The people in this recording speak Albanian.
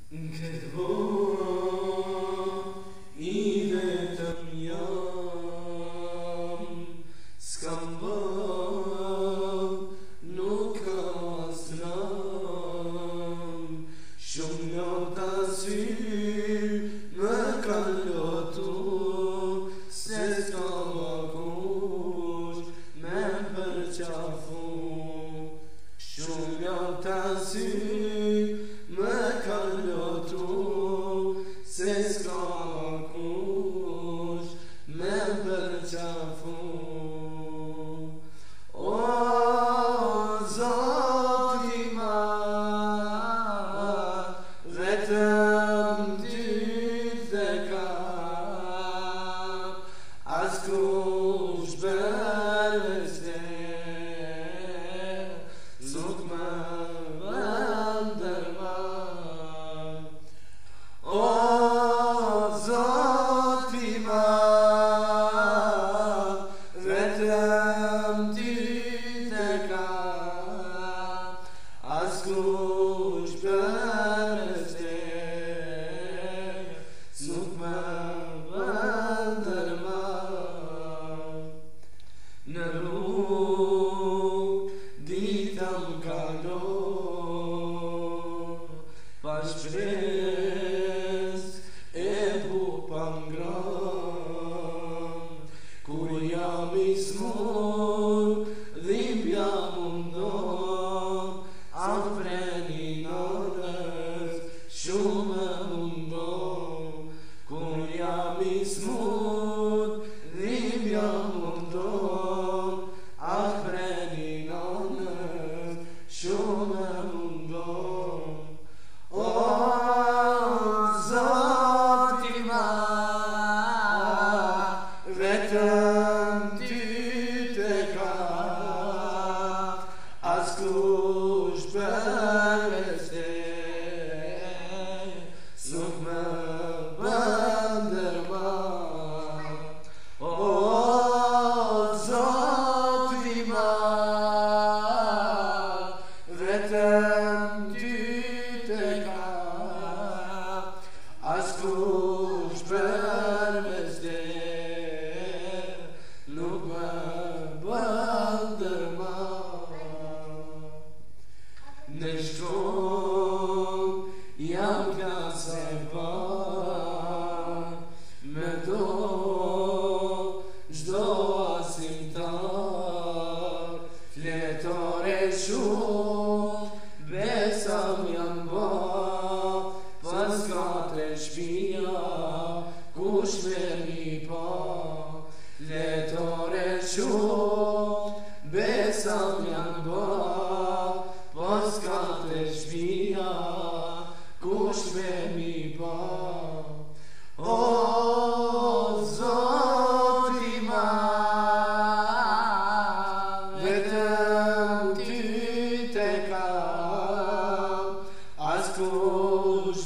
Këtë botë I vetëm jam, s'kam vëllë, nuk kam asnam. Shumë lota syr më kanë lotu, se s'kam akush me përqafu. Shumë lota syr më kanë lotu, se s'kam akush me përqafu. O Zoti madh, vetëm ty të kam, askush përveç teje nuk më bën ndërmarr. O Zoti madh, vetëm ty të kam, askush përveç teje nuk më bën ndërmarr. Në rrugë dita m'kalon, pa shpresë e bupa ngron. Kur jam I smur, dhimbja mundon, afreni nonës shumë mundon. Kur jam I smur, dhimbja mundon, afreni nonës shumë mundon. O Zoti madh, vetëm ty të kam, askush përveç teje nuk më bën ndërmarr. O Zoti madh, vetëm ty të kam, askush përveç teje nuk më bën ndërmarr. Në shkollë jam klasa e parë, me do çdo asimtar, fletore shumë besam janë ba, pas katre shpia kush me mi pa. Fletore shumë besam janë ba, pas katre shpia kush me mi pa. O Zoti madh, vetëm ty të kam, askush